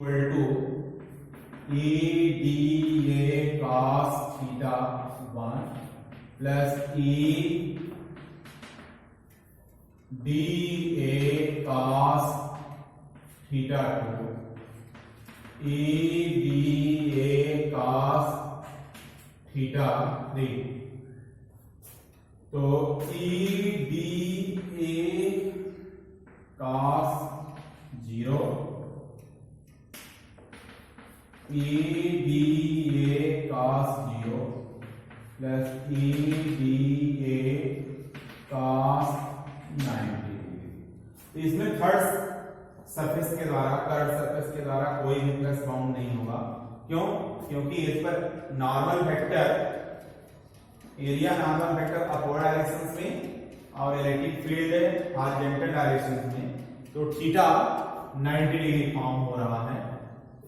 Equal to A D A cos theta 1 plus A D A cos theta 2 A D A cos theta 3। तो A D A cos 0 A D A cos 0 plus A D A cos 90। तो इसमें third surface के द्वारा curve surface के द्वारा कोई भी plus bound नहीं होगा। क्यों? क्योंकि इस पर normal vector area normal vector upward directions में और इलेक्ट्रिक फील्ड हॉरिजॉन्टल डायरेक्शंस में, तो थीटा 90 डिग्री फॉर्म हो रहा है।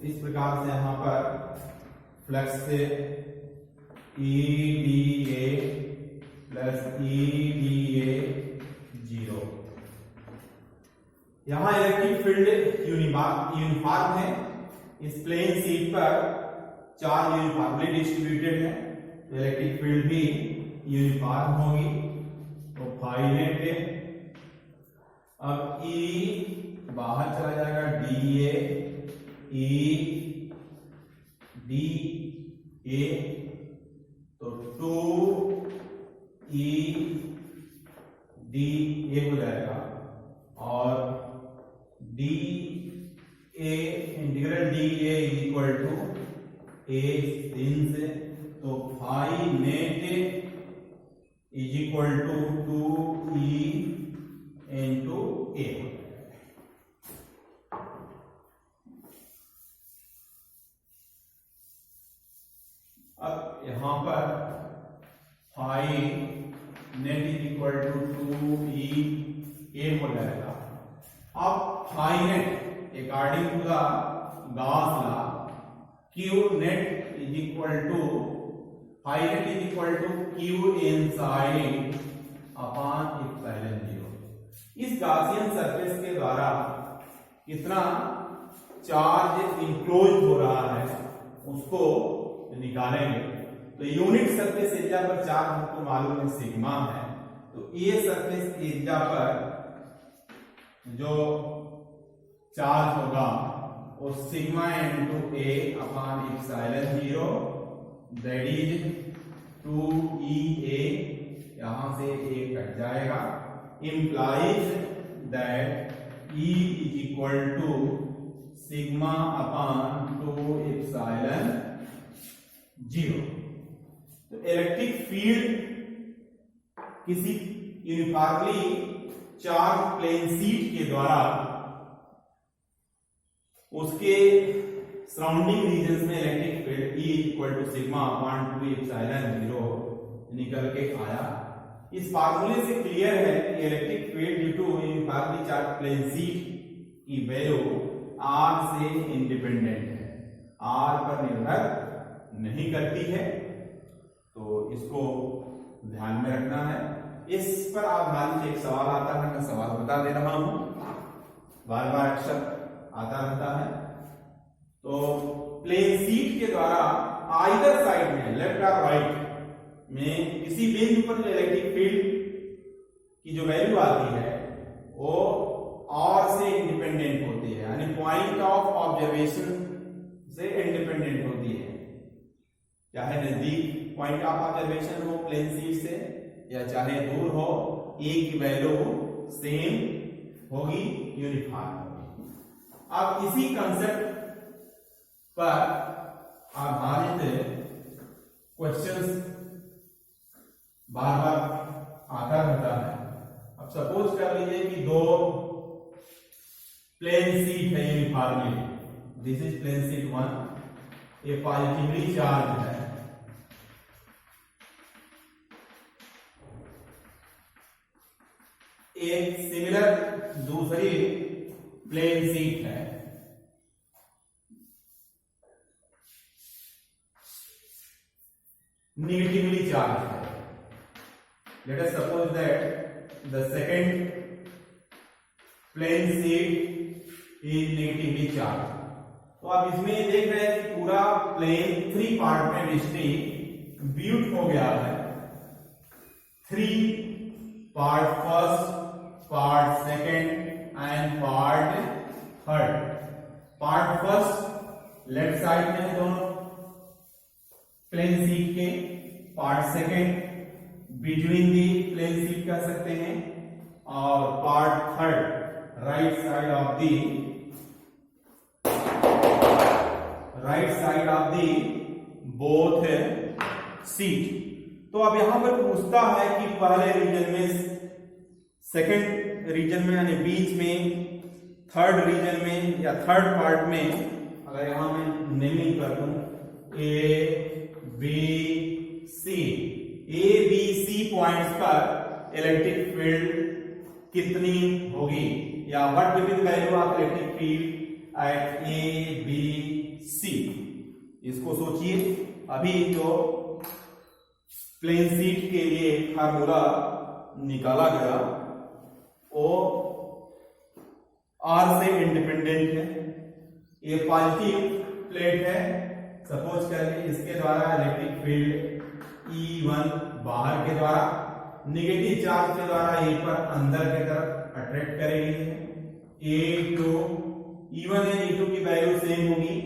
इस प्रकार से यहां पर फ्लक्स से ई डी ए प्लस ई डी ए 0। यहां इलेक्ट्रिक फील्ड यूनिफॉर्म है। इस प्लेन शीट पर चार्ज यूनिफॉर्मली डिस्ट्रीब्यूटेड है, तो इलेक्ट्रिक फील्ड भी यूनिफॉर्म होगी। तो फाइनेट है। अब ई बाहर चला जाएगा, डी ए तो 2 ई डी ए हो जाएगा और D A integral D A equal to A sin से, तो phi net is equal to 2 E into A. अब यहां पर phi net is equal to 2 E A हो जाएगा। अब phi net according to the Gauss law Q net is equal to phi net is equal to Q inside upon epsilon 0। इस Gaussian surface के द्वारा कितना चार्ज इंक्लोज हो रहा है उसको निकालेंगे। तो यूनिट सरफेस एरिया पर चार्ज हमको मालूम है सिग्मा है, तो ये सरफेस एरिया पर जो चार्ज होगा वो sigma into A upon epsilon 0 that is 2EA। यहां से ए कट जाएगा, implies that E is equal to sigma upon 2 epsilon 0। तो इलेक्ट्रिक फील्ड किसी यूनिफॉर्मली चार्ज प्लेन शीट के द्वारा उसके सराउंडिंग रीजन में electric field E equal to sigma upon 2 epsilon 0 निकल के आया। इस फार्मूले से क्लियर है कि electric field due to uniformly charge plane sheet की वैल्यू R से इंडिपेंडेंट है, R पर निर्भर नहीं करती है। तो इसको ध्यान में रखना है। इस पर आधारित एक सवाल आता है, मैं सवाल बता दे रहा हूं, बार बार अक्सर आता रहता है। तो प्लेन शीट के द्वारा आइदर साइड में लेफ्ट और राइट में किसी बिंदु पर जो इलेक्ट्रिक फील्ड की जो वैल्यू आती है वो R से इंडिपेंडेंट होती है, यानी पॉइंट ऑफ ऑब्जर्वेशन से इंडिपेंडेंट होती है। चाहे नजदीक पॉइंट ऑफ ऑब्जर्वेशन हो प्लेन शीट से या चाहे दूर हो, ए की वैल्यू सेम होगी, यूनिफॉर्म होगी। अब इसी कंसेप्ट पर आधारित क्वेश्चंस बार बार आता रहता है। अब सपोज कर लीजिए कि दो प्लेन शीट है uniformly, this is plane sheet 1, ये पॉजिटिवली चार्ज है, एक सिमिलर दूसरी प्लेन शीट है, नेगेटिवली चार्ज है। Let us suppose that the second plane sheet is negatively charged तो आप इसमें देख रहे हैं कि पूरा प्लेन 3 पार्ट में डिस्ट्रीब्यूट हो गया है। 3 part first, part second and part third. Part first left side में है दोनों प्लेन शीट के, part second between the plane sheet कह सकते हैं, और part third right side of the both sheet. तो अब यहां पर पूछता है कि पहले रीजन में, सेकंड रीजन में यानी बीच में, थर्ड रीजन में या थर्ड पार्ट में, अगर यहां मैं नेमिंग कर दूं ए बी सी पॉइंट्स पर इलेक्ट्रिक फील्ड कितनी होगी, या what will be the value of electric field at A B C. इसको सोचिए। अभी जो प्लेन शीट के लिए फार्मूला निकाला गया वो आर से इंडिपेंडेंट है। ये पॉजिटिव प्लेट है, सपोज करिए इसके द्वारा इलेक्ट्रिक फील्ड E1 बाहर के द्वारा, नेगेटिव चार्ज के द्वारा ए पर अंदर की तरफ अट्रैक्ट करेगी। E1 है, E2 की वैल्यू सेम होगी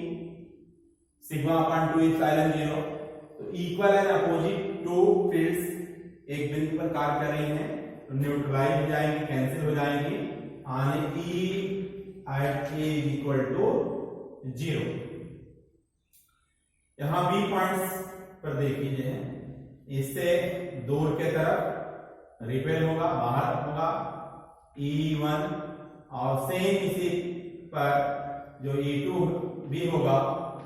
सिग्मा अपॉन 2 एप्सिलॉन 0। तो equal and opposite two fields एक बिंदु पर कार्य कर रही हैं, तो न्यूट्रलाइज हो जाएंगी, कैंसिल हो जाएंगी, आने E at A equal to 0। यहां बी पॉइंट्स पर देखिए, इससे दूर के तरफ रिपेल होगा, बाहर होगा E1, और सेम इसी पर जो E2 भी होगा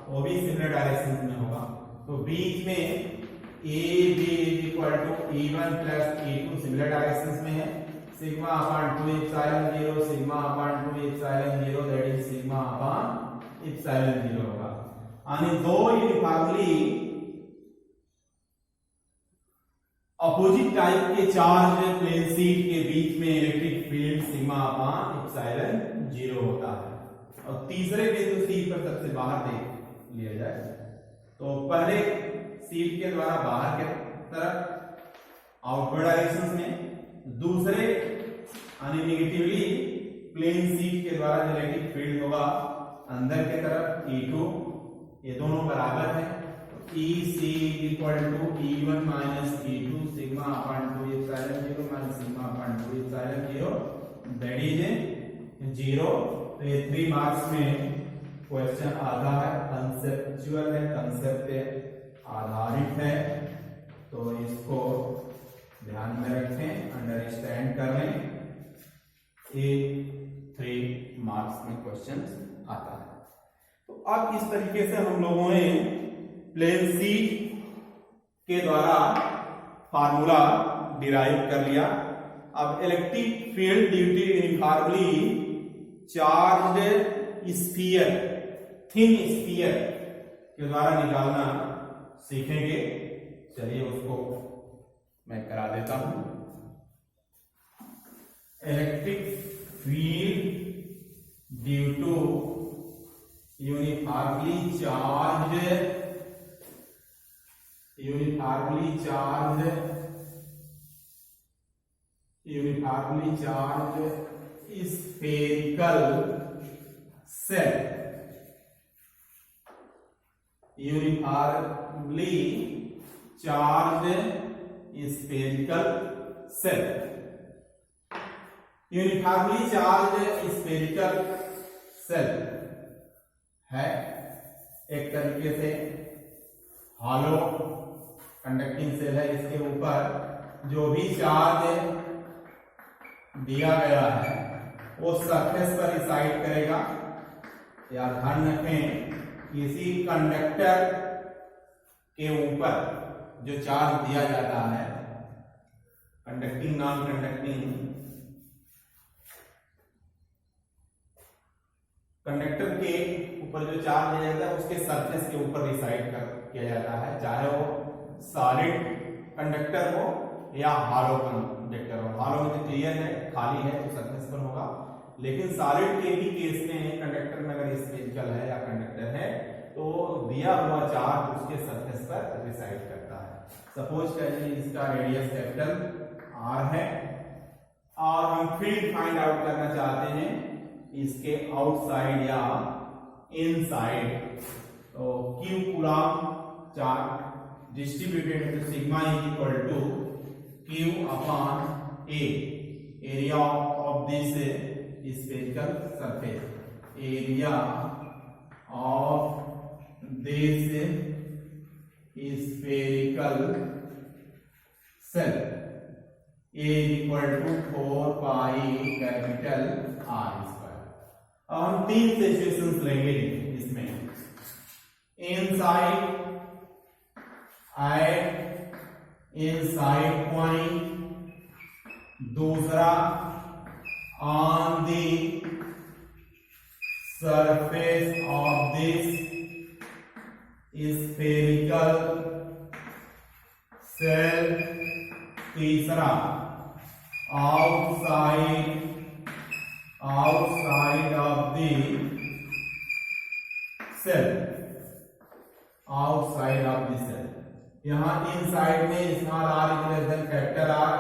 वो भी सिमिलर डायरेक्शन में होगा। तो बीच में A B equal to E1 plus E2 similar direction में है, sigma upon 2 epsilon 0, sigma upon 2 epsilon 0 that is sigma upon epsilon 0 होगा। यानी दो यूनिफॉर्मली अपोजिट टाइप के चार्ज प्लेन शीट के बीच में electric field sigma upon epsilon 0 होता है। और तीसरे बिंदु सी पर सबसे बाहर देख लिया जाए, तो पहले शीट के द्वारा बाहर के तरफ आउटवर्ड डायरेक्शन में, दूसरे यानी नेगेटिवली प्लेन शीट के द्वारा इलेक्ट्रिक फील्ड होगा अंदर के तरफ E2। ये दोनों बराबर है, EC equal to E1 minus E2 sigma upon 2 epsilon 0 minus sigma upon 2 epsilon 0 that is 0। तो ये 3 मार्क्स में क्वेश्चन आता है, कंसेप्चुअल है, कंसेप्ट पे आधारित है, तो इसको ध्यान में रखें, अंडरस्टैंड कर लें। ये 3 मार्क्स में क्वेश्चन आता है। तो अब इस तरीके से हम लोगों ने प्लेन शीट के द्वारा फार्मूला डिराइव कर लिया। अब electric field due to uniformly charged sphere, thin sphere के द्वारा निकालना सीखेंगे। चलिए उसको मैं करा देता हूं। Electric field due to uniformly charge spherical shell, uniformly charge spherical shell. Uniformly charge spherical shell है एक तरीके से हॉलो कंडक्टिंग सेल है। इसके ऊपर जो भी चार्ज दिया गया है वो सरफेस पर रिसाइड करेगा। या ध्यान रखें, किसी कंडक्टर के ऊपर जो चार्ज दिया जाता है, कंडक्टिंग नॉन कंडक्टिंग, कंडक्टर के ऊपर जो चार्ज दिया जाता है उसके सरफेस के ऊपर रिसाइड किया जाता है, चाहे वो सॉलिड कंडक्टर हो या हॉलो कंडक्टर हो। हॉलो में तो क्लियर है, खाली है तो सरफेस पर होगा। लेकिन सॉलिड के भी केस में कंडक्टर में अगर स्फेरिकल है या कंडक्टर है तो दिया हुआ चार्ज उसके सरफेस पर रिसाइड करता है। सपोज करिए इसका रेडियस कैपिटल आर है और हम फील्ड फाइंड आउट करना चाहते हैं इसके आउटसाइड या इनसाइड, तो Q coulomb charge distributed into sigma is equal to Q upon A, area of this spherical surface, area of this spherical shell A equal to 4 pi capital R square. अब हम तीन situations लेंगे इसमें, inside at inside point, दूसरा on the surface of this spherical shell, तीसरा outside of the cell, outside of the cell। यहाँ inside में small r is less than capital R,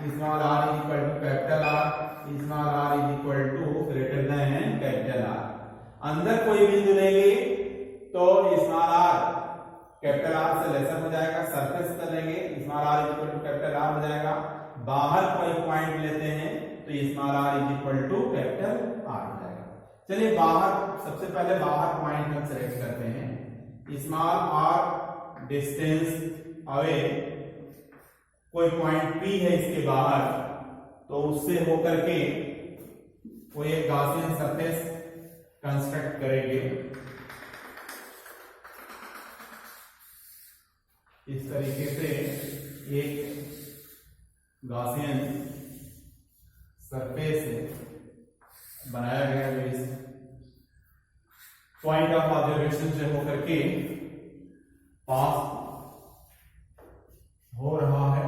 small r is equal to capital R, small r is equal to greater than capital R। अंदर कोई बिंदु लेंगे तो small r capital R से lesser हो जाएगा, सरफेस पर लेंगे small r is equal to capital R हो जाएगा। बाहर कोई पॉइंट लेते हैं तो small r is equal to capital R हो जाएगा। चलिए बाहर, सबसे पहले बाहर पॉइंट हम सेलेक्ट करते हैं, स्मॉल r डिस्टेंस अवे, कोई पॉइंट P है इसके बाहर, तो उससे होकर के कोई एक गॉसियन सरफेस कंस्ट्रक्ट करेंगे। इस तरीके से एक गॉसियन सरफेस बनाया गया है, इस पॉइंट ऑफ ऑब्जर्वेशन से होकर के पास हो रहा है।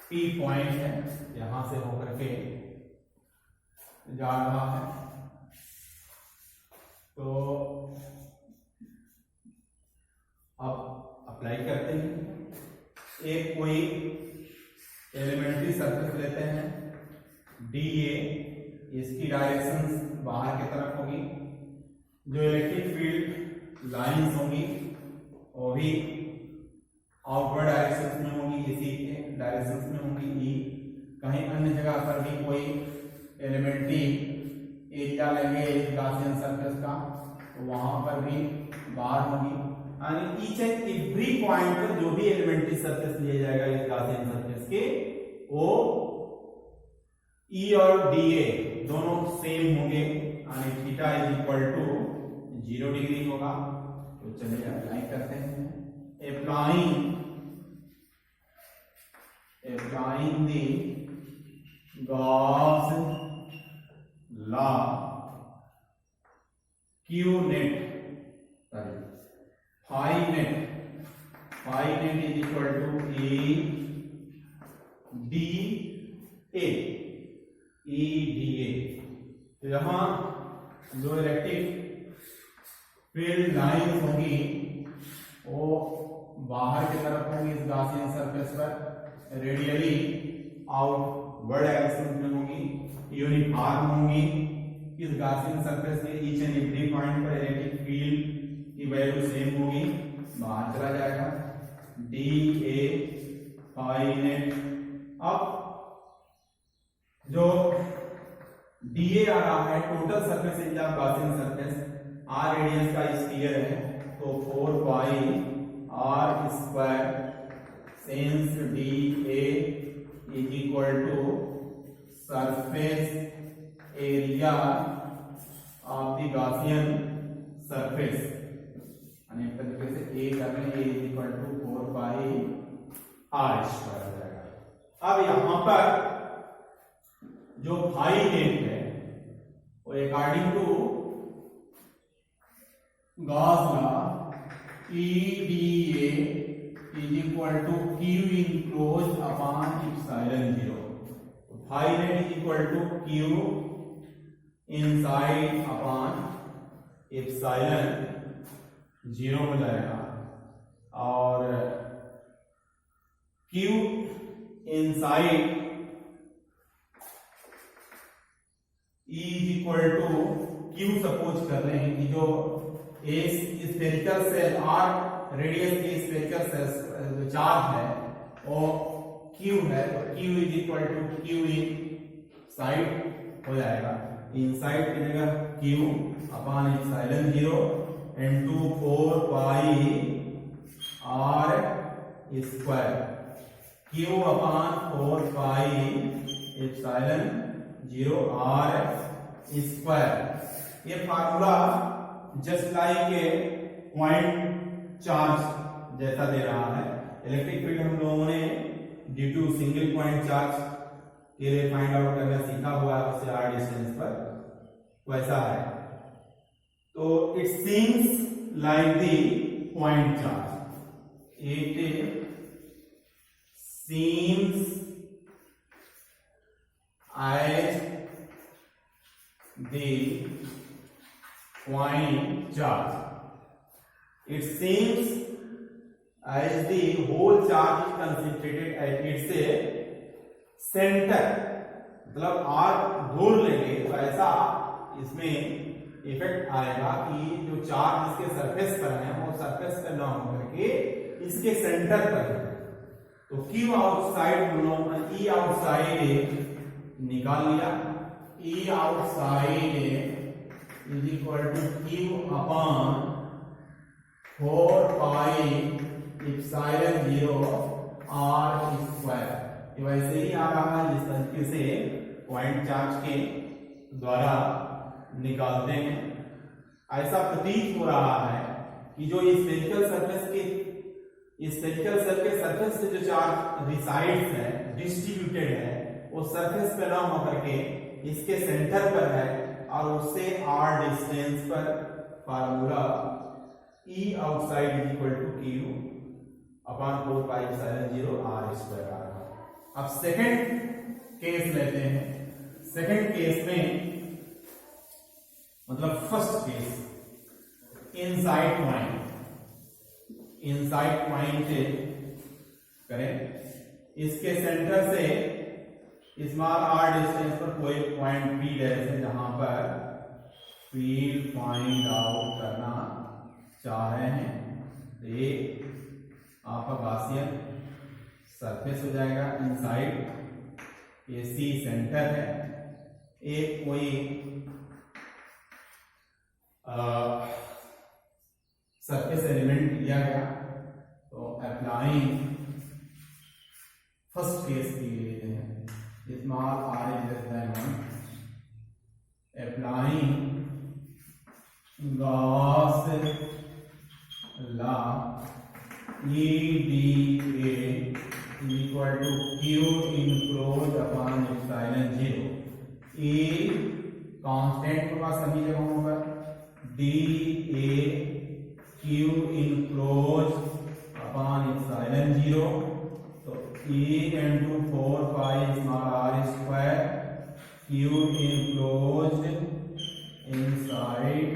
P पॉइंट है, यहां से होकर के जा रहा है, तो अब अप्लाई करते हैं। एक कोई एलिमेंट्री सरफेस लेते हैं DA, इसकी डायरेक्शन बाहर की तरफ होगी, जो इलेक्ट्रिक फील्ड लाइंस होंगी वो भी आउटवर्ड डायरेक्शन में होंगी, इसी के डायरेक्शन में होंगी। कहीं अन्य जगह पर भी कोई एलिमेंट्री एरिया लेंगे इस गॉसियन सरफेस का, तो वहां पर भी बाहर होगी। यानी ईच एंड एवरी पॉइंट पर जो भी एलिमेंट्री सरफेस लिया जाएगा इस गॉसियन सरफेस के, वो E और DA दोनों सेम होंगे, यानी theta is equal to 0 degree होगा। तो चलिए अप्लाई करते हैं। Applying the Gauss law, Q net phi net is equal to E DA। तो यहां जो इलेक्ट्रिक फील्ड लाइंस होंगी वो बाहर की तरफ होंगी, इस गॉसियन सरफेस पर रेडियली आउटवर्ड डायरेक्शन में होंगी, यूनिफॉर्म होंगी। इस गॉसियन सरफेस के ईच एंड एवरी पॉइंट पर इलेक्ट्रिक फील्ड की वैल्यू सेम होगी, बाहर चला जाएगा DA फाई नेट। अब जो DA आ रहा है total surface area of Gaussian surface, R radius का स्फीयर है, तो 4 pi R square since DA is equal to surface area of the Gaussian surface, यानी एक तरीके से A करने A is equal to 4 pi R square हो जाएगा। अब यहां पर जो फाई नेट है वो according to Gauss law EDA is equal to Q enclose upon epsilon 0। Phi net is equal to Q inside upon epsilon 0 हो जाएगा, और Q inside E is equal to Q suppose कर रहे हैं कि जो स्फेरिकल सेल R रेडियस के spherical shell जो चार्ज है वो Q है, तो Q is equal to Q inside हो जाएगा। इनसाइड की जगह Q upon epsilon 0 into 4 pi R square, Q upon 4 pi epsilon 0 R square. ये formula just like a point charge जैसा दे रहा है। इलेक्ट्रिक फील्ड हम लोगों ने due to single point charge के लिए फाइंड आउट करना सीखा हुआ है, उससे r डिस्टेंस पर वैसा है। तो it seems like the point charge, it seems as the point charge. It seems as the whole charge is concentrated at its center. मतलब R दूर लेंगे तो ऐसा इसमें इफेक्ट आएगा कि जो चार्ज इसके सरफेस पर है वो सरफेस पर ना होकर के इसके सेंटर पर है। तो Q आउटसाइड हम लोग E आउटसाइड निकाल लिया, E outside is equal to Q upon 4 pi epsilon 0 R square. ये वैसे ही आ रहा है जिस तरीके से पॉइंट चार्ज के द्वारा निकालते हैं। ऐसा प्रतीत हो रहा है कि जो स्फेरिकल सरफेस के सरफेस से जो चार्ज रिसाइड्स है, डिस्ट्रीब्यूटेड है, वो सरफेस पे ना होकर के इसके सेंटर पर है, और उससे r डिस्टेंस पर formula E outside is equal to Q upon 4 pi epsilon 0 R square आ रहा है। अब सेकंड केस लेते हैं। सेकंड केस में मतलब फर्स्ट केस इनसाइड पॉइंट करें, इसके सेंटर से स्मॉल r डिस्टेंस पर कोई पॉइंट P डैश है जहां पर फील्ड फाइंड आउट करना चाह रहे हैं। तो ये आपका गॉसियन सरफेस हो जाएगा इनसाइड, ये C सेंटर है। एक कोई सरफेस एलिमेंट लिया गया, तो अप्लाइंग फर्स्ट केस के लिए है small r less than 1, applying Gauss law EDA equal to Q enclose upon epsilon 0। E constant होगा सभी जगहों पर, DA Q enclose upon epsilon 0, तो E into 4 pi small r square, Q enclose inside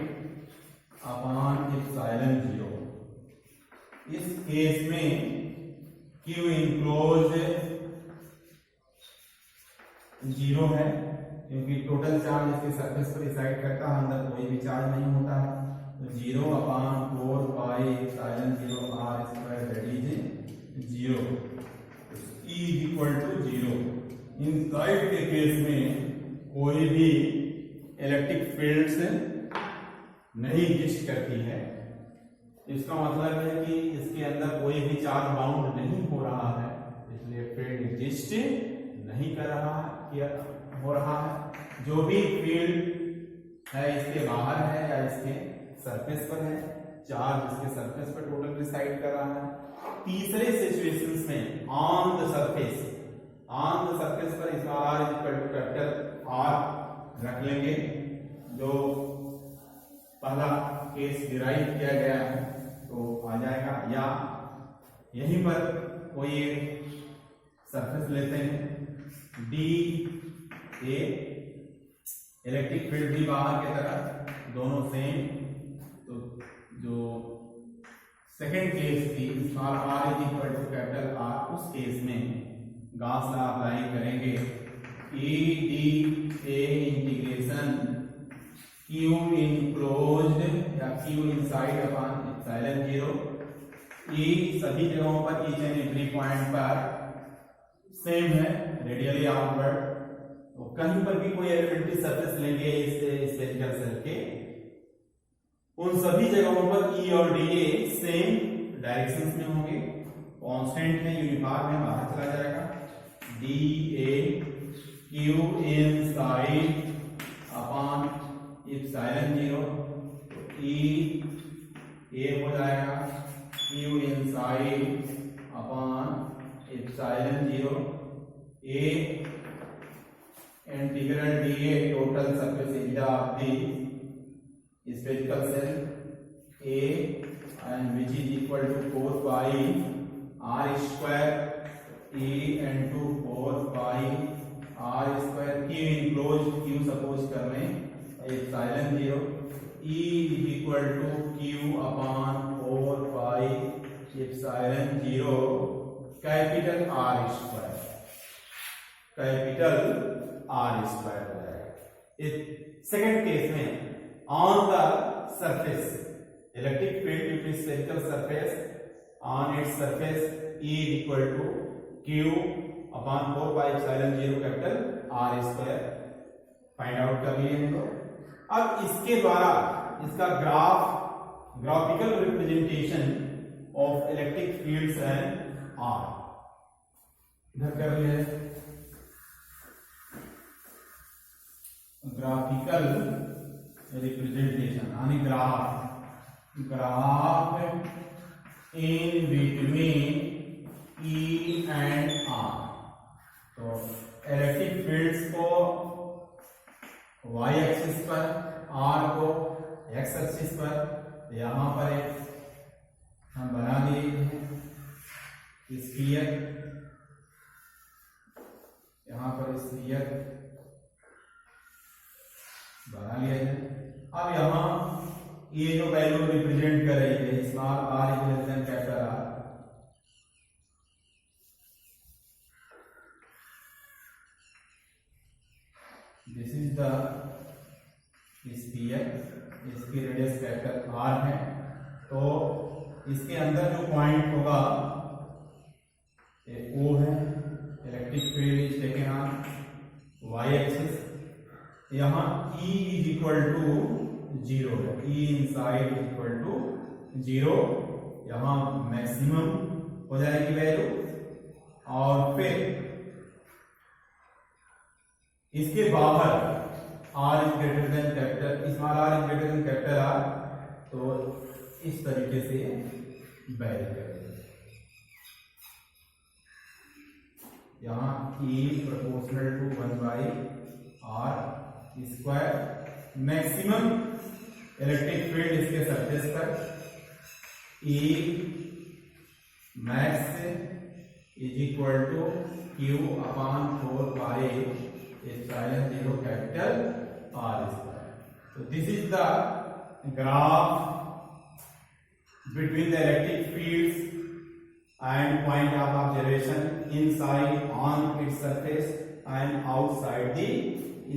upon epsilon 0। इस case में Q enclose 0 है, क्योंकि total charge इसके सरफेस पर रिसाइड करता है, अंदर कोई भी चार्ज नहीं होता है। तो 0 upon 4 pi epsilon 0 R square that is 0। E is equal to 0। Inside के केस में कोई भी इलेक्ट्रिक फील्ड से नहीं एग्जिस्ट करती है। इसका मतलब है कि इसके अंदर कोई भी चार्ज बाउंड नहीं हो रहा है, इसलिए फील्ड एग्जिस्ट नहीं कर रहा है, हो रहा है। जो भी फील्ड है इसके बाहर है या इसके सरफेस पर है, चार्ज इसके सरफेस पर टोटल रिसाइड कर रहा है। तीसरे सिचुएशंस में ऑन द सरफेस पर इसका r equal to capital R रख लेंगे। जो पहला केस डिराइव किया गया है तो आ जाएगा, या यहीं पर कोई एक सरफेस लेते हैं डी ए, इलेक्ट्रिक फील्ड भी बाहर की तरफ, दोनों सेम। तो जो सेकेंड केस थी small R is equal to capital R, उस केस में गॉस लॉ अप्लाई करेंगे, E D A integration Q enclosed या Q inside upon epsilon 0, E सभी जगहों पर ईच एंड एवरी पॉइंट पर सेम है, रेडियली आउटवर्ड। तो कहीं पर भी कोई एलिमेंट्री सरफेस लेंगे इस स्फेरिकल सेल के, उन सभी जगहों पर E और dA सेम डायरेक्शंस में होंगे, कांस्टेंट है, यूनिफॉर्म है, बाहर चला जाएगा। dA Q inside upon epsilon 0, तो E A हो जाएगा Q inside upon epsilon 0, A integral dA total surface area of the spherical shell A and which is equal to 4 pi r square E into 4 pi r square, Q enclosed, Q suppose कर लें epsilon 0, E is equal to Q upon 4 pi epsilon 0 capital R square, capital R square हो जाएगा। Second case में on the surface electric field due to spherical surface on its surface E is equal to Q upon 4 pi epsilon 0 capital R square find out कर लिए हैं। तो अब इसके द्वारा इसका graphical representation of electric fields and R इधर कर लिए, ग्राफिकल रिप्रेजेंटेशन यानी graph in between E and R। तो इलेक्ट्रिक फील्ड्स को y एक्सिस पर, R को x एक्सिस पर, यहां पर एक हम बना दिए हैं स्फीयर, यहां पर स्फीयर बना लिया है। अब यहां ये जो वैल्यू रिप्रेजेंट कर रही है small r is less than capital R, this is the sphere, इसकी रेडियस कैपिटल R है। तो इसके अंदर जो पॉइंट होगा O है, electric field is taken on y axis, यहाँ E इज इक्वल टू 0 है, E inside is equal to 0, यहाँ मैक्सिमम हो जाएगी वैल्यू। और फिर इसके बाहर R is greater than capital, small r is greater than capital R, तो इस तरीके से वैरी करेंगे। यहाँ E proportional to 1 by R square, maximum electric field इसके सरफेस पर E max is equal to Q upon 4 pi epsilon 0 capital R square. तो this is the graph between the electric fields and point of observation inside on its surface and outside the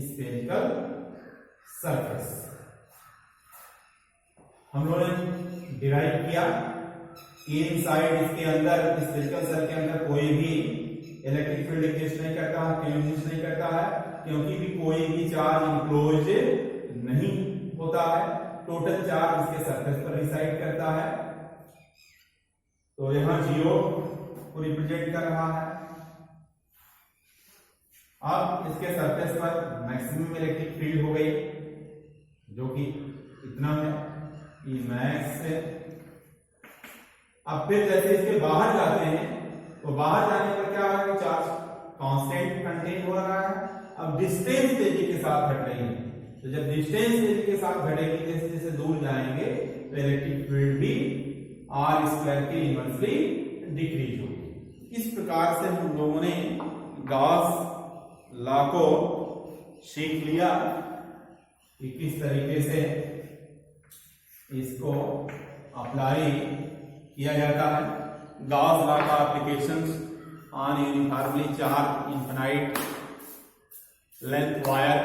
spherical surface। हम लोगों ने derive किया inside, इसके अंदर spherical shell के अंदर कोई भी इलेक्ट्रिक फील्ड एग्जिस्ट नहीं करता है, क्यों एग्जिस्ट नहीं करता है? क्योंकि भी कोई भी चार्ज इनक्लोज नहीं होता है, टोटल चार्ज इसके सरफेस पर रिसाइड करता है। तो यहां 0 को रिप्रेजेंट कर रहा है। अब इसके सरफेस पर मैक्सिमम इलेक्ट्रिक फील्ड हो गई जो कि इतना है ई मैक्स। अब फिर जैसे इसके बाहर जाते हैं तो बाहर जाने पर क्या है, चार्ज कांस्टेंट कंटेन हो रहा है। अब डिस्टेंस तेजी के साथ घट रही है, तो जब डिस्टेंस तेजी के साथ घटेगी जैसे जैसे दूर जाएंगे तो इलेक्ट्रिक फील्ड भी आर स्क्वायर के इनवर्सली डिक्रीज होगी। इस प्रकार से हम लोगों ने गॉस लॉ को सीख लिया कि किस तरीके से इसको अप्लाई किया जाता है। गॉस लॉ का applications on uniformly charge infinite length wire,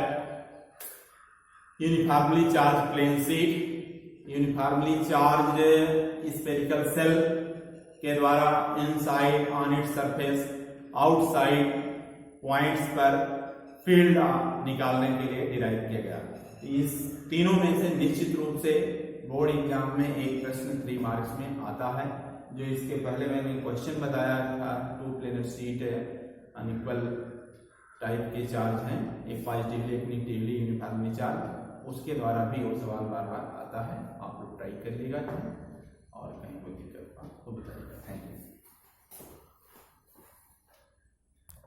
uniformly charge plane sheet, uniformly charge spherical shell के द्वारा inside on its surface outside points पर फील्ड निकालने के लिए डिराइव किया गया। इस तीनों में से निश्चित रूप से बोर्ड एग्जाम में एक प्रश्न 3 मार्क्स में आता है। जो इसके पहले मैंने क्वेश्चन बताया था, 2 प्लेनर शीट अनइक्वल टाइप के चार्ज हैं, एक पॉजिटिवली एक नेगेटिवली यूनिफॉर्मली चार्ज, उसके द्वारा भी वो सवाल बार बार आता है। आप लोग ट्राई करिएगा और कहीं कोई दिक्कत आपको बताइए।